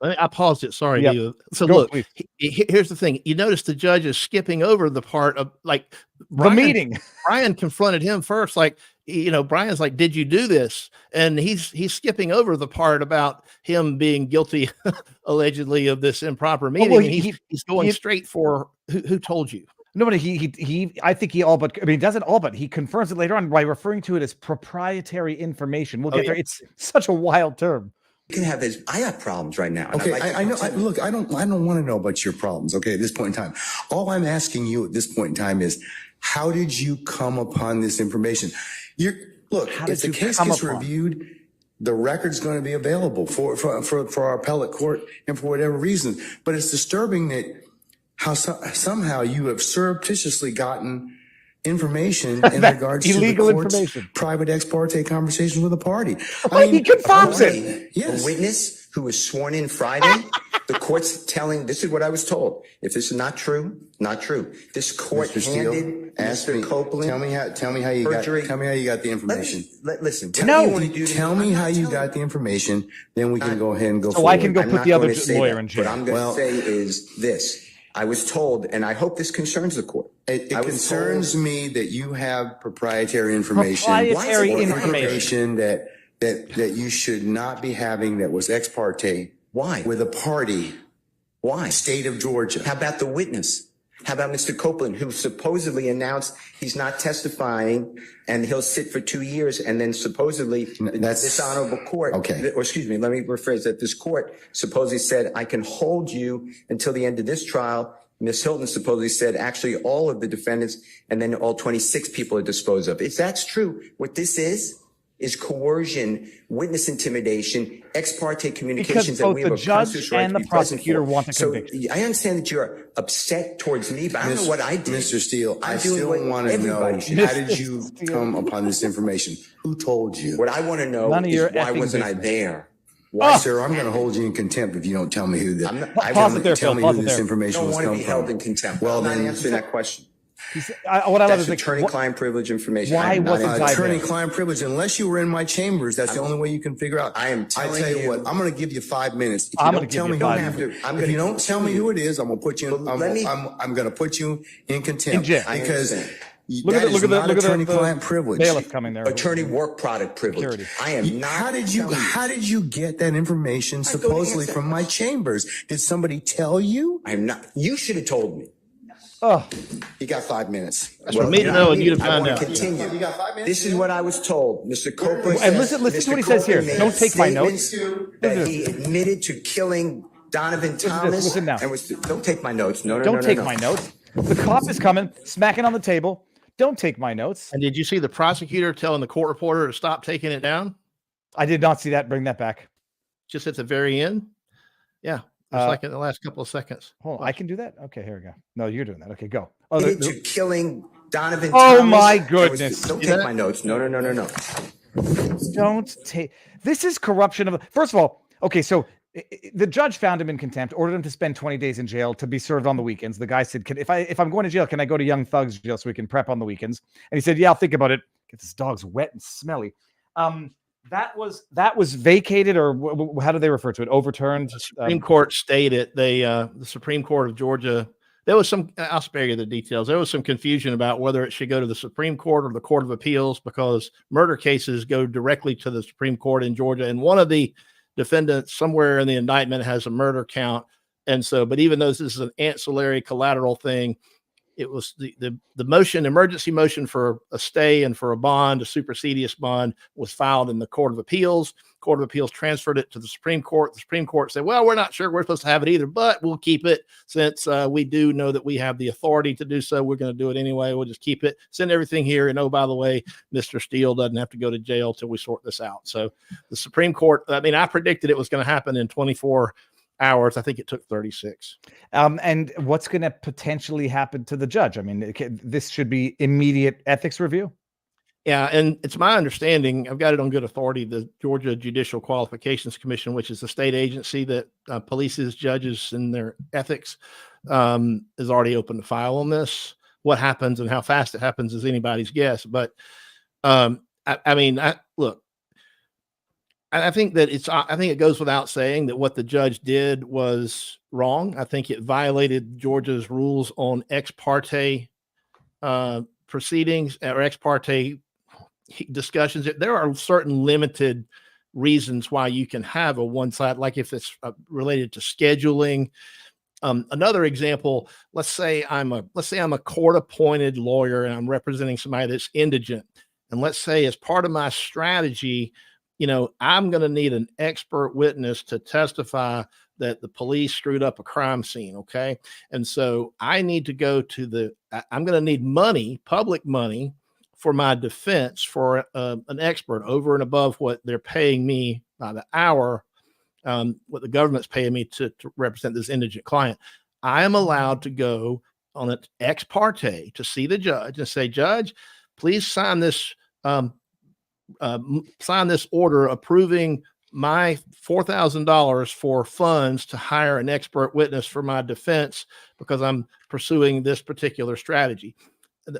Speaker 3: I paused it. Sorry.
Speaker 2: Yep.
Speaker 3: Diva. So
Speaker 2: Go,
Speaker 3: look,
Speaker 2: please.
Speaker 3: here's the thing. You notice the judge is skipping over the part of like
Speaker 2: The meeting.
Speaker 3: Brian confronted him first. Like, Brian's like, did you do this? And he's skipping over the part about him being guilty allegedly of this improper meeting.
Speaker 2: well,
Speaker 3: and he's going straight for who told you.
Speaker 2: No, but I think he doesn't all but he confirms it later on by referring to it as proprietary information. We'll get there. It's such a wild term.
Speaker 4: You can have his. I have problems right now. and
Speaker 5: Okay,
Speaker 4: I'd like to
Speaker 5: I know.
Speaker 4: continue.
Speaker 5: Look, I don't want to know about your problems. Okay, at this point in time, all I'm asking you at this point in time is, how did you come upon this information?
Speaker 2: How
Speaker 5: If
Speaker 2: did
Speaker 5: the
Speaker 2: you
Speaker 5: case
Speaker 2: come
Speaker 5: gets
Speaker 2: upon-
Speaker 5: reviewed, the record's going to be available for our appellate court and for whatever reason. But it's disturbing that how somehow you have surreptitiously gotten information in
Speaker 2: That
Speaker 5: regards
Speaker 2: illegal
Speaker 5: to the court's
Speaker 2: information.
Speaker 5: private ex parte conversations with a party.
Speaker 2: He confirms it.
Speaker 5: Yes.
Speaker 4: A witness who was sworn in Friday. The court's telling. This is what I was told. If this is not true, not true. This court
Speaker 5: Mr. Steele,
Speaker 4: handed
Speaker 5: ask
Speaker 4: Mr.
Speaker 5: me.
Speaker 4: Copeland.
Speaker 5: Tell me how you
Speaker 4: perjury.
Speaker 5: got. Tell me how you got the information.
Speaker 4: Listen.
Speaker 2: No.
Speaker 5: Tell me how you got the information. Then we can go ahead and go.
Speaker 2: So I can
Speaker 5: forward.
Speaker 2: go put the other lawyer in jail.
Speaker 4: What I'm going to say is this. I was told, and I hope this concerns the court.
Speaker 5: It
Speaker 4: I was
Speaker 5: concerns me that you have proprietary information.
Speaker 2: Proprietary
Speaker 5: or
Speaker 2: information.
Speaker 5: that you should not be having that was ex parte.
Speaker 4: Why?
Speaker 5: With a party.
Speaker 4: Why?
Speaker 5: State of Georgia.
Speaker 4: How about the witness? How about Mr. Copeland, who supposedly announced he's not testifying and he'll sit for 2 years, and then supposedly this honorable court,
Speaker 5: Okay.
Speaker 4: or excuse me, let me rephrase that. This court supposedly said, I can hold you until the end of this trial. Ms. Hilton supposedly said, actually, all of the defendants and then all 26 people are disposed of. If that's true, what this is coercion, witness intimidation, ex parte communications that
Speaker 2: both
Speaker 4: we
Speaker 2: the
Speaker 4: have a
Speaker 2: judge
Speaker 4: constitutional right
Speaker 2: and
Speaker 4: to
Speaker 2: the
Speaker 4: be present
Speaker 2: prosecutor
Speaker 4: for.
Speaker 2: want a
Speaker 4: So
Speaker 2: conviction.
Speaker 4: I understand that you're upset towards me, but I don't know what I did.
Speaker 5: Mr. Steele, I
Speaker 4: I'm doing
Speaker 5: still
Speaker 4: what
Speaker 5: want to know,
Speaker 4: everybody should
Speaker 5: how
Speaker 4: do.
Speaker 5: did you come upon this information? Who told you?
Speaker 4: What I want to know
Speaker 2: None of
Speaker 4: is
Speaker 2: your
Speaker 4: why
Speaker 2: effing
Speaker 4: wasn't I
Speaker 2: business.
Speaker 4: there?
Speaker 5: Why, sir, I'm going to hold you in contempt if you don't tell me who the.
Speaker 4: I'm not-
Speaker 2: Pa-
Speaker 4: I
Speaker 2: pause
Speaker 4: want-
Speaker 2: it there,
Speaker 5: Tell
Speaker 2: Phil.
Speaker 5: me
Speaker 2: Pause
Speaker 5: who
Speaker 2: it
Speaker 5: this
Speaker 2: there.
Speaker 4: I
Speaker 5: information
Speaker 4: don't
Speaker 5: was
Speaker 4: want to
Speaker 5: come
Speaker 4: be held in
Speaker 5: from.
Speaker 4: contempt.
Speaker 5: Well,
Speaker 4: I'm not
Speaker 5: then-
Speaker 4: answering that question.
Speaker 2: What I love
Speaker 4: That's
Speaker 2: is like,
Speaker 4: attorney-client privilege information.
Speaker 2: why
Speaker 4: I am not
Speaker 2: wasn't
Speaker 4: answering-
Speaker 2: I
Speaker 5: Attorney-client privilege. Unless you were in my chambers, that's the only way you can figure out.
Speaker 4: I am
Speaker 5: I
Speaker 4: telling
Speaker 5: tell you
Speaker 4: you-
Speaker 5: what, I'm going to give you 5 minutes. If you
Speaker 2: I'm
Speaker 5: don't
Speaker 2: gonna give
Speaker 5: tell
Speaker 2: you
Speaker 5: me
Speaker 2: 5
Speaker 5: who
Speaker 4: minutes.
Speaker 5: it is,
Speaker 4: I'm
Speaker 5: if
Speaker 4: gonna
Speaker 5: you don't tell me
Speaker 4: continue.
Speaker 5: who it is, I'm going to put you.
Speaker 4: But let me-
Speaker 5: I'm going to put you in contempt.
Speaker 2: In jail.
Speaker 4: I
Speaker 5: Because
Speaker 4: understand.
Speaker 2: look at
Speaker 5: that
Speaker 2: the
Speaker 5: is not
Speaker 2: look at
Speaker 5: attorney-client
Speaker 2: the
Speaker 5: privilege.
Speaker 2: bailiff coming there.
Speaker 4: Attorney work product privilege.
Speaker 2: Security.
Speaker 4: I am not.
Speaker 5: How did you get that information
Speaker 4: don't
Speaker 5: supposedly
Speaker 4: answer
Speaker 5: from my chambers? Did somebody tell you?
Speaker 4: I am not. You should have told me.
Speaker 2: Oh,
Speaker 5: You got 5 minutes.
Speaker 3: For me to know and you to
Speaker 4: I
Speaker 3: find
Speaker 4: want
Speaker 3: out.
Speaker 4: to continue.
Speaker 5: You got 5 minutes?
Speaker 4: This is what I was told. Mr. Copeland.
Speaker 2: And listen to what he says here. Don't take my notes.
Speaker 4: That he admitted to killing Donovan Thomas.
Speaker 2: listen now.
Speaker 4: And don't take my notes. No.
Speaker 2: don't take my notes. The cop is coming, smacking on the table. Don't take my notes.
Speaker 3: And did you see the prosecutor telling the court reporter to stop taking it down?
Speaker 2: I did not see that. Bring that back.
Speaker 3: Just at the very end? Yeah. It's like in the last couple of seconds.
Speaker 2: Hold on. I can do that? Okay, here we go. No, you're doing that. Okay, go. Oh,
Speaker 4: Admitted to killing Donovan
Speaker 2: Oh,
Speaker 4: Thomas.
Speaker 2: my
Speaker 4: And
Speaker 2: goodness.
Speaker 4: Don't
Speaker 3: See
Speaker 4: take
Speaker 3: that?
Speaker 4: my notes. No.
Speaker 2: don't take. This is corruption of. First of all, okay, so the judge found him in contempt, ordered him to spend 20 days in jail to be served on the weekends. The guy said, if I'm going to jail, can I go to Young Thugs jail so we can prep on the weekends? And he said, yeah, I'll think about it. Get this dog's wet and smelly. That was vacated, or how do they refer to it? Overturned.
Speaker 3: The Supreme Court stayed it. The Supreme Court of Georgia. There was some. I'll spare you the details. There was some confusion about whether it should go to the Supreme Court or the Court of Appeals, because murder cases go directly to the Supreme Court in Georgia, and one of the defendants somewhere in the indictment has a murder count, and so. But even though this is an ancillary collateral thing, it was the motion, emergency motion for a stay and for a bond, a supersedious bond, was filed in the Court of Appeals. Court of Appeals transferred it to the Supreme Court. The Supreme Court said, well, we're not sure we're supposed to have it either, but we'll keep it since we do know that we have the authority to do so. We're going to do it anyway. We'll just keep it, send everything here. And oh, by the way, Mr. Steele doesn't have to go to jail till we sort this out. So the Supreme Court, I mean, I predicted it was going to happen in 24 hours. I think it took 36.
Speaker 2: And what's going to potentially happen to the judge? I mean, this should be immediate ethics review.
Speaker 3: Yeah, and it's my understanding, I've got it on good authority, the Georgia Judicial Qualifications Commission, which is the state agency that polices judges and their ethics, is already open to file on this. What happens and how fast it happens is anybody's guess. But I think that I think it goes without saying that what the judge did was wrong. I think it violated Georgia's rules on ex parte proceedings or ex parte discussions. There are certain limited reasons why you can have a one side, like if it's related to scheduling. Another example, let's say I'm a court appointed lawyer and I'm representing somebody that's indigent. And let's say as part of my strategy, I'm going to need an expert witness to testify that the police screwed up a crime scene. Okay. And so I need to go to I'm going to need money, public money for my defense for an expert over and above what they're paying me by the hour, what the government's paying me to represent this indigent client. I am allowed to go on an ex parte to see the judge and say, Judge, please sign this order approving my $4,000 for funds to hire an expert witness for my defense because I'm pursuing this particular strategy.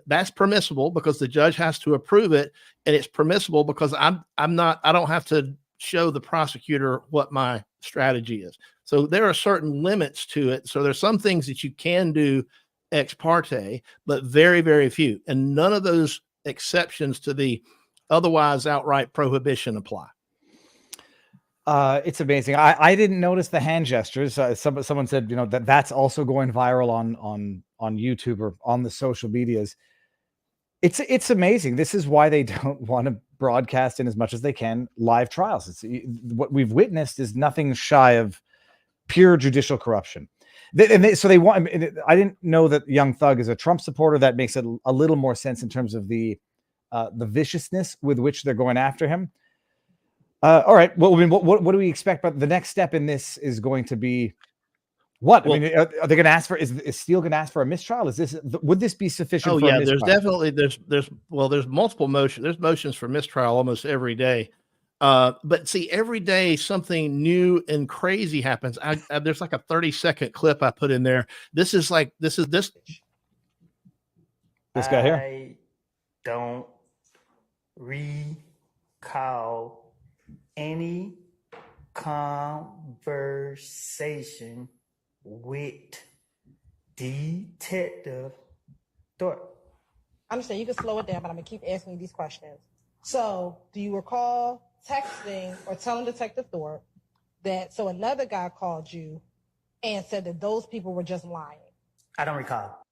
Speaker 3: That's permissible because the judge has to approve it, and it's permissible because I don't have to show the prosecutor what my strategy is. So there are certain limits to it. So there's some things that you can do ex parte, but very, very few, and none of those exceptions to the otherwise outright prohibition apply.
Speaker 2: It's amazing. I didn't notice the hand gestures. Someone said, that's also going viral on YouTube or on the social medias. It's amazing. This is why they don't want to broadcast in as much as they can live trials. What we've witnessed is nothing shy of pure judicial corruption. So they want. I didn't know that Young Thug is a Trump supporter. That makes it a little more sense in terms of the viciousness with which they're going after him. All right. Well, I mean, what do we expect? But the next step in this is going to be what? Well, I mean, are they going to ask for? Is Steele going to ask for a mistrial? Would this be sufficient?
Speaker 3: Oh
Speaker 2: for
Speaker 3: yeah,
Speaker 2: a mistrial?
Speaker 3: there's definitely there's multiple motions. There's motions for mistrial almost every day. But see, every day something new and crazy happens. There's like a 30-second clip I put in there. This guy here.
Speaker 6: I don't recall any conversation with Detective Thorpe.
Speaker 7: I understand you can slow it down, but I'm gonna keep asking you these questions. So, do you recall texting or telling Detective Thorpe that another guy called you and said that those people were just lying?
Speaker 6: I don't recall.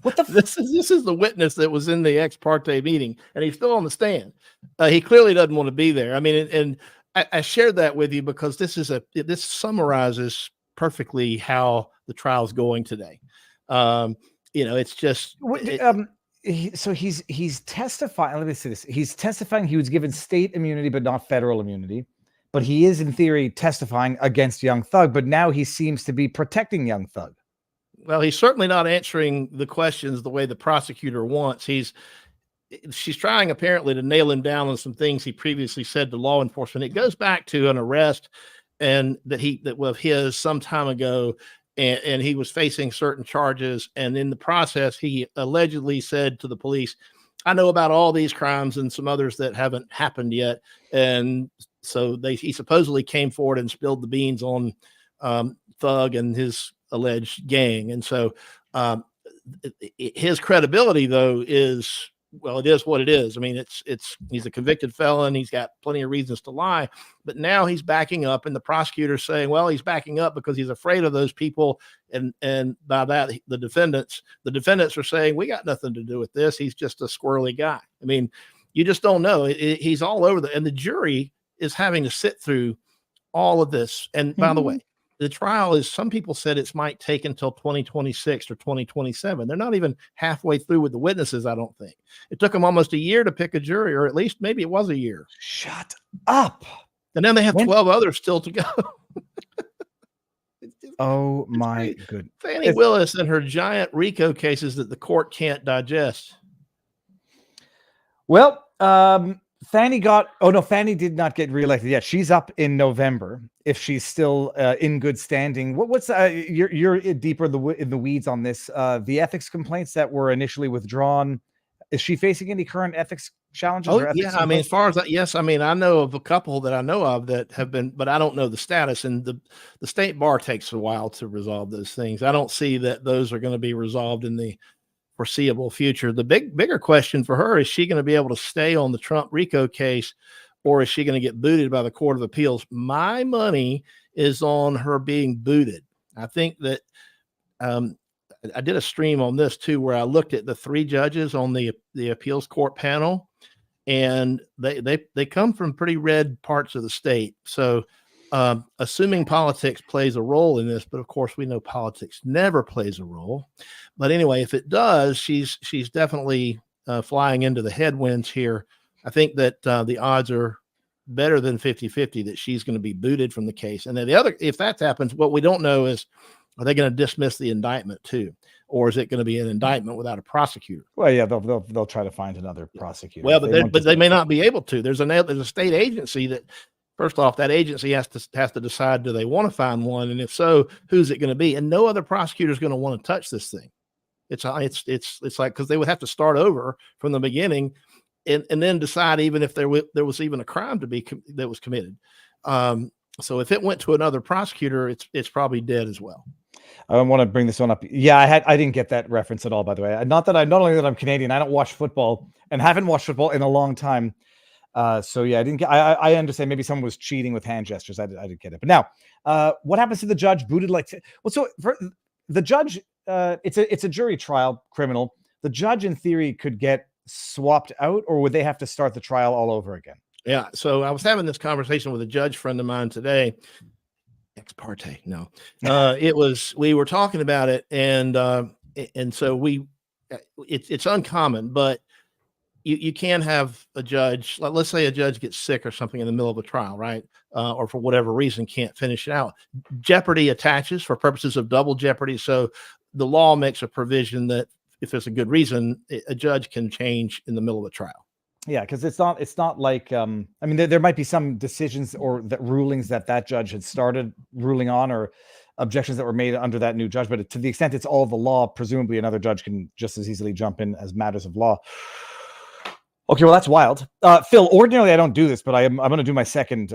Speaker 2: What the?
Speaker 3: This is the witness that was in the ex parte meeting, and he's still on the stand. He clearly doesn't want to be there. I mean, and I shared that with you because this summarizes perfectly how the trial's going today. It's just.
Speaker 2: So he's testifying. Let me say this: he's testifying. He was given state immunity, but not federal immunity. But he is, in theory, testifying against Young Thug. But now he seems to be protecting Young Thug.
Speaker 3: Well, he's certainly not answering the questions the way the prosecutor wants. She's trying apparently to nail him down on some things he previously said to law enforcement. It goes back to an arrest and that was his some time ago, and he was facing certain charges. And in the process, he allegedly said to the police, "I know about all these crimes and some others that haven't happened yet." And so he supposedly came forward and spilled the beans on Thug and his alleged gang. And so his credibility, though, is, well, it is what it is. I mean, he's a convicted felon. He's got plenty of reasons to lie, but now he's backing up, and the prosecutor's saying, well, he's backing up because he's afraid of those people. And by that, the defendants are saying, we got nothing to do with this. He's just a squirrely guy. I mean, you just don't know. He's all over and the jury is having to sit through all of this. And by the way, the trial is, some people said it might take until 2026 or 2027. They're not even halfway through with the witnesses, I don't think. It took them almost a year to pick a jury, or at least maybe it was a year.
Speaker 2: Shut up.
Speaker 3: And then they have 12 others still to go.
Speaker 2: Oh my goodness.
Speaker 3: Fannie Willis and her giant RICO cases that the court can't digest.
Speaker 2: Well, Fannie did not get reelected yet. She's up in November if she's still in good standing. What's you're deeper in the weeds on this. The ethics complaints that were initially withdrawn. Is she facing any current ethics challenges?
Speaker 3: Oh, yeah. I mean, as far as that, yes. I mean, I know of a couple that I know of that have been, but I don't know the status. And the state bar takes a while to resolve those things. I don't see that those are going to be resolved in the foreseeable future. The bigger question for her, is she going to be able to stay on the Trump RICO case, or is she going to get booted by the Court of Appeals? My money is on her being booted. I think that I did a stream on this too, where I looked at the 3 judges on the appeals court panel, and they come from pretty red parts of the state. So assuming politics plays a role in this, but of course we know politics never plays a role. But anyway, if it does, she's definitely flying into the headwinds here. I think that the odds are better than 50-50 that she's going to be booted from the case. And then if that happens, what we don't know is, are they going to dismiss the indictment too? Or is it going to be an indictment without a prosecutor?
Speaker 2: Well, yeah, they'll try to find another prosecutor.
Speaker 3: Well, but they may not be able to. There's a state agency that, first off, that agency has to decide, do they want to find one? And if so, who's it going to be? And no other prosecutor is going to want to touch this thing. It's like, because they would have to start over from the beginning and then decide even if there was even a crime that was committed. So if it went to another prosecutor, it's probably dead as well.
Speaker 2: I want to bring this one up. Yeah, I didn't get that reference at all, by the way. Not only that I'm Canadian, I don't watch football and haven't watched football in a long time. So yeah, I understand maybe someone was cheating with hand gestures. I didn't get it. But now, what happens to the judge booted so for the judge, it's a jury trial, criminal. The judge in theory could get swapped out, or would they have to start the trial all over again?
Speaker 3: Yeah. So I was having this conversation with a judge friend of mine today. Ex parte. No, we were talking about it. And so it's uncommon, but you can have a judge, let's say a judge gets sick or something in the middle of a trial, right? Or for whatever reason, can't finish it out. Jeopardy attaches for purposes of double jeopardy. So the law makes a provision that if there's a good reason, a judge can change in the middle of a trial.
Speaker 2: Yeah, because it's not like I mean, there might be some decisions or rulings that judge had started ruling on, or objections that were made under that new judge. But to the extent it's all the law, presumably another judge can just as easily jump in as matters of law. Okay, well, that's wild. Phil, ordinarily I don't do this, but I'm going to do my second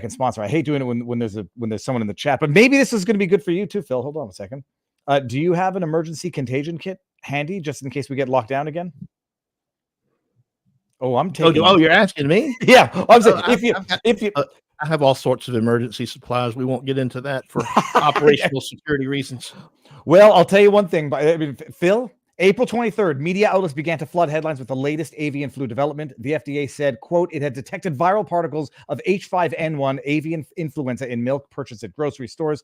Speaker 2: sponsor. I hate doing it when there's someone in the chat, but maybe this is going to be good for you too, Phil. Hold on a second. Do you have an emergency contagion kit handy just in case we get locked down again? Oh, I'm taking.
Speaker 3: Oh, you're asking me?
Speaker 2: Yeah, I'm saying
Speaker 3: I have all sorts of emergency supplies. We won't get into that for operational security reasons.
Speaker 2: Well, I'll tell you one thing. Phil, April 23rd, media outlets began to flood headlines with the latest avian flu development. The FDA said, quote, it had detected viral particles of H5N1 avian influenza in milk purchased at grocery stores.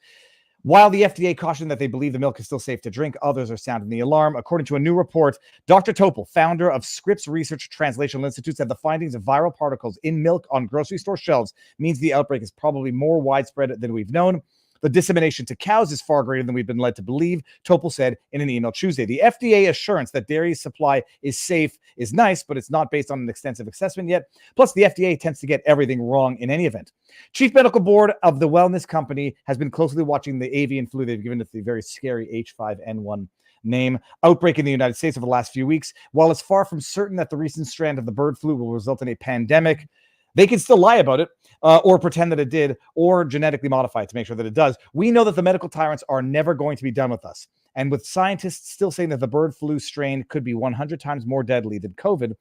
Speaker 2: While the FDA cautioned that they believe the milk is still safe to drink, others are sounding the alarm. According to a new report, Dr. Topol, founder of Scripps Research Translational Institute, said the findings of viral particles in milk on grocery store shelves means the outbreak is probably more widespread than we've known. The dissemination to cows is far greater than we've been led to believe, Topol said in an email Tuesday. The FDA assurance that dairy supply is safe is nice, but it's not based on an extensive assessment yet. Plus, the FDA tends to get everything wrong in any event. Chief Medical Board of the wellness company has been closely watching the avian flu. They've given it the very scary H5N1 name outbreak in the United States over the last few weeks. While it's far from certain that the recent strand of the bird flu will result in a pandemic, they can still lie about it or pretend that it did, or genetically modify it to make sure that it does. We know that the medical tyrants are never going to be done with us. And with scientists still saying that the bird flu strain could be 100 times more deadly than COVID,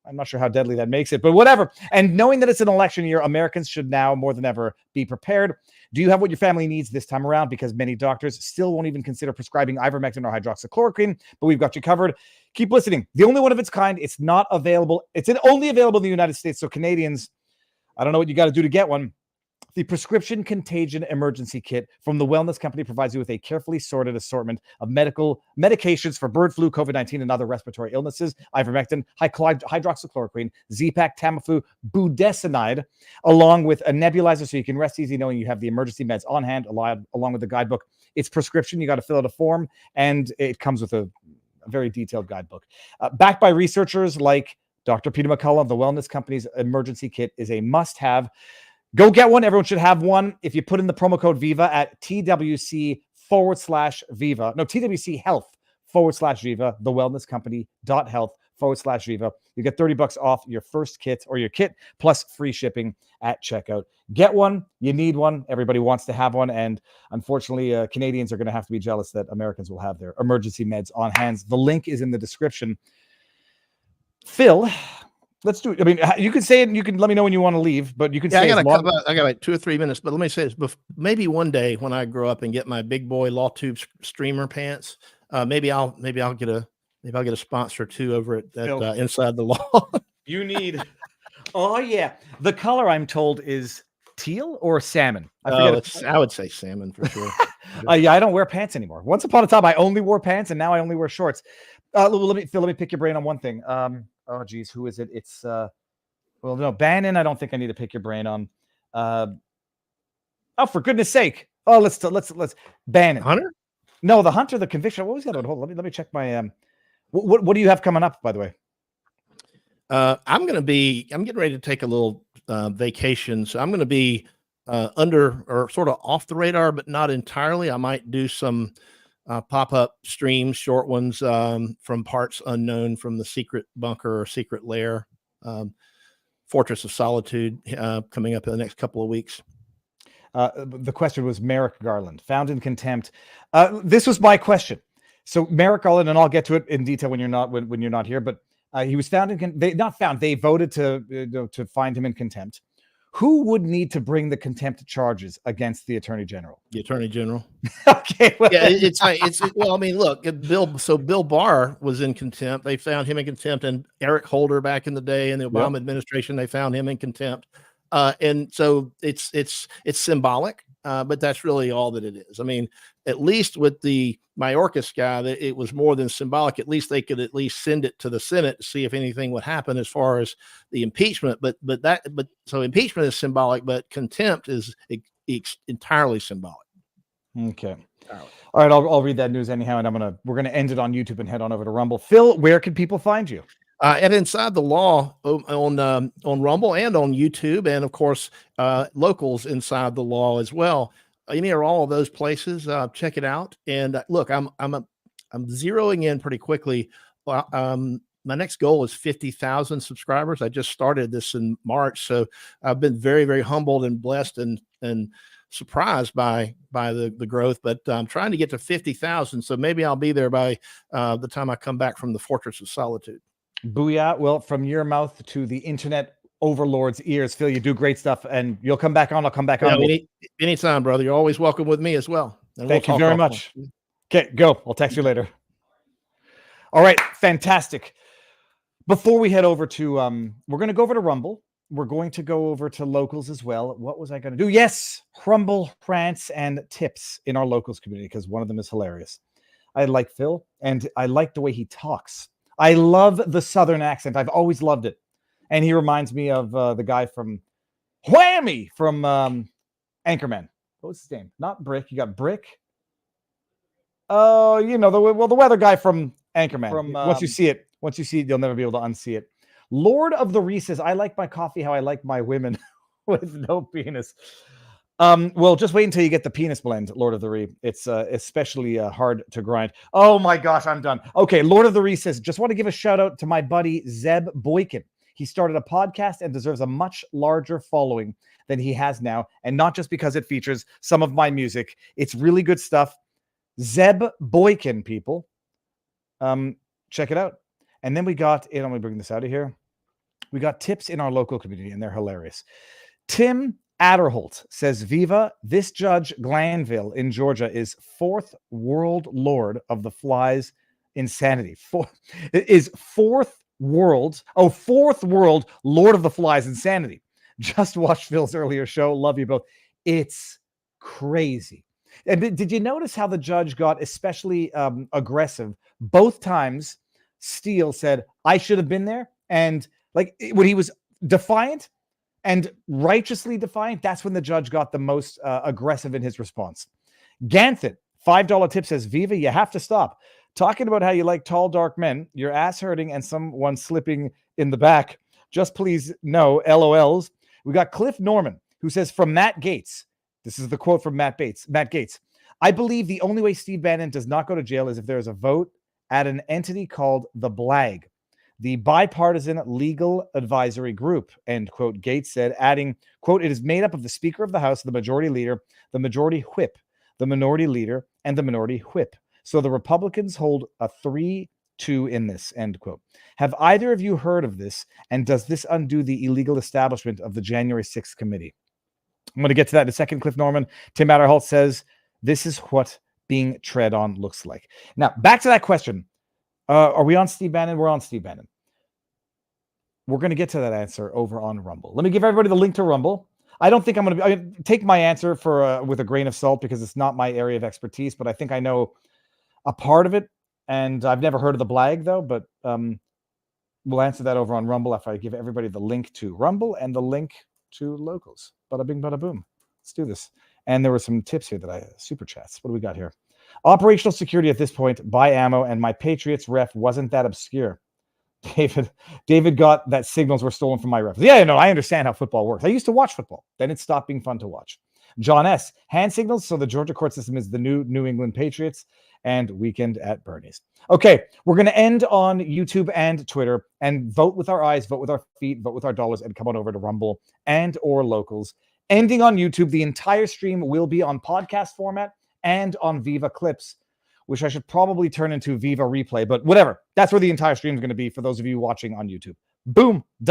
Speaker 2: I'm not sure how deadly that makes it, but whatever. And knowing that it's an election year, Americans should now more than ever be prepared. Do you have what your family needs this time around? Because many doctors still won't even consider prescribing ivermectin or hydroxychloroquine, but we've got you covered. Keep listening. The only one of its kind. It's not available. It's only available in the United States. So Canadians, I don't know what you got to do to get one. The prescription Contagion emergency kit from the wellness company provides you with a carefully sorted assortment of medical medications for bird flu, COVID-19, and other respiratory illnesses: ivermectin, hydroxychloroquine, Z-Pak, Tamiflu, budesonide, along with a nebulizer, so you can rest easy knowing you have the emergency meds on hand, along with the guidebook. It's prescription. You got to fill out a form, and it comes with a very detailed guidebook. Backed by researchers like Dr. Peter McCullough, the wellness company's emergency kit is a must-have. Go get one. Everyone should have one. If you put in the promo code VIVA at TWC/Viva, no, TWC Health/Viva, thewellnesscompany.health/Viva. You get $30 off your first kit, or your kit plus free shipping at checkout. Get one. You need one. Everybody wants to have one. And unfortunately, Canadians are going to have to be jealous that Americans will have their emergency meds on hand. The link is in the description. Phil, let's do it. I mean, you can say it and you can let me know when you want to leave, but you can say
Speaker 3: I got like 2 or 3 minutes, but let me say this. Maybe one day when I grow up and get my big boy Law Tube streamer pants, maybe I'll get a sponsor too over at Inside the Law.
Speaker 2: You need, oh yeah. The color, I'm told, is teal or salmon.
Speaker 3: I would say salmon for sure.
Speaker 2: Yeah, I don't wear pants anymore. Once upon a time, I only wore pants, and now I only wear shorts. Let me pick your brain on one thing. Oh geez, who is it? It's well, no, Bannon. I don't think I need to pick your brain on. Oh, for goodness sake! Oh, let's Bannon.
Speaker 3: Hunter?
Speaker 2: No, the Hunter, the conviction. What was that? Hold on, let me check my What do you have coming up, by the way?
Speaker 3: I'm getting ready to take a little vacation, so I'm going to be under or sort of off the radar, but not entirely. I might do some pop-up streams, short ones from parts unknown from the secret bunker or secret lair, Fortress of Solitude, coming up in the next couple of weeks.
Speaker 2: The question was Merrick Garland, found in contempt. This was my question. So Merrick Garland, and I'll get to it in detail when you're not here, but he was found in they voted to find him in contempt. Who would need to bring the contempt charges against the Attorney General?
Speaker 3: The Attorney General.
Speaker 2: Okay. Well,
Speaker 3: yeah, well, I mean, look, Bill Barr was in contempt. They found him in contempt, and Eric Holder back in the day in the Obama administration, they found him in contempt. And so it's symbolic, but that's really all that it is. I mean, at least with the Mayorkas guy, that it was more than symbolic. At least they could at least send it to the Senate to see if anything would happen as far as the impeachment. But so impeachment is symbolic, but contempt is entirely symbolic.
Speaker 2: Okay. All right. I'll read that news anyhow, and we're gonna end it on YouTube and head on over to Rumble. Phil, where can people find you?
Speaker 3: At Inside the Law on Rumble and on YouTube, and of course locals Inside the Law as well. Any or all of those places, check it out. And look, I'm zeroing in pretty quickly. My next goal is 50,000 subscribers. I just started this in March, so I've been very, very humbled and blessed and surprised by the growth. But I'm trying to get to 50,000, so maybe I'll be there by the time I come back from the Fortress of Solitude.
Speaker 2: Booyah. Well, from your mouth to the internet overlord's ears, Phil, you do great stuff, and you'll come back on. I'll come back on.
Speaker 3: Anytime, brother. You're always welcome with me as well. And
Speaker 2: Thank you very much. Okay, go. I'll text you later. All right, fantastic. Before we head over to, we're going to go over to Rumble. We're going to go over to locals as well. What was I going to do? Yes, Rumble rants and tips in our locals community, because one of them is hilarious. I like Phil, and I like the way he talks. I love the Southern accent. I've always loved it. And he reminds me of the guy from Whammy from Anchorman. What was his name? Not Brick. You got Brick. Oh, the weather guy from Anchorman. Once you see it, you'll never be able to unsee it. Lord of the Reeses. I like my coffee how I like my women with no penis. Well, just wait until you get the penis blend, Lord of the Ree. It's especially hard to grind. Oh my gosh, I'm done. Okay, Lord of the Ree says, just want to give a shout out to my buddy Zeb Boykin. He started a podcast and deserves a much larger following than he has now, and not just because it features some of my music. It's really good stuff. Zeb Boykin, people. Check it out. And then we got, let me bring this out of here. We got tips in our local community, and they're hilarious. Tim Adderholt says, Viva, this Judge Glanville in Georgia is fourth world lord of the flies insanity. Fourth world lord of the flies insanity. Just watched Phil's earlier show. Love you both. It's crazy. And did you notice how the judge got especially aggressive? Both times, Steele said, I should have been there. And like when he was defiant and righteously defiant, that's when the judge got the most aggressive in his response. Ganthet, $5 tip, says, Viva, you have to stop talking about how you like tall, dark men, your ass hurting, and someone slipping in the back. Just please no LOLs. We got Cliff Norman, who says, from Matt Gaetz, this is the quote from Matt Gaetz, I believe the only way Steve Bannon does not go to jail is if there is a vote at an entity called the BLAG, the Bipartisan Legal Advisory Group, end quote. Gaetz said, adding, quote, it is made up of the Speaker of the House, the Majority Leader, the Majority Whip, the Minority Leader, and the Minority Whip. So the Republicans hold a 3-2 in this, end quote. Have either of you heard of this? And does this undo the illegal establishment of the January 6th committee? I'm going to get to that in a second. Cliff Norman. Tim Adderholt says, this is what being tread on looks like. Now, back to that question. Are we on Steve Bannon? We're on Steve Bannon. We're going to get to that answer over on Rumble. Let me give everybody the link to Rumble. I don't think I'm going to take my answer for with a grain of salt because it's not my area of expertise, but I think I know a part of it. And I've never heard of the BLAG, though, but we'll answer that over on Rumble after I give everybody the link to Rumble and the link to Locals. Bada bing, bada boom. Let's do this. And there were some tips here that super chats. What do we got here? Operational security at this point, buy ammo, and my Patriots ref wasn't that obscure. David got that signals were stolen from my ref. Yeah, no, I understand how football works. I used to watch football. Then it stopped being fun to watch. John S. Hand signals. So the Georgia court system is the new New England Patriots and Weekend at Bernie's. Okay, we're going to end on YouTube and Twitter and vote with our eyes, vote with our feet, vote with our dollars, and come on over to Rumble and or Locals. Ending on YouTube, the entire stream will be on podcast format and on Viva Clips, which I should probably turn into Viva Replay, but whatever. That's where the entire stream is going to be for those of you watching on YouTube. Boom. Done.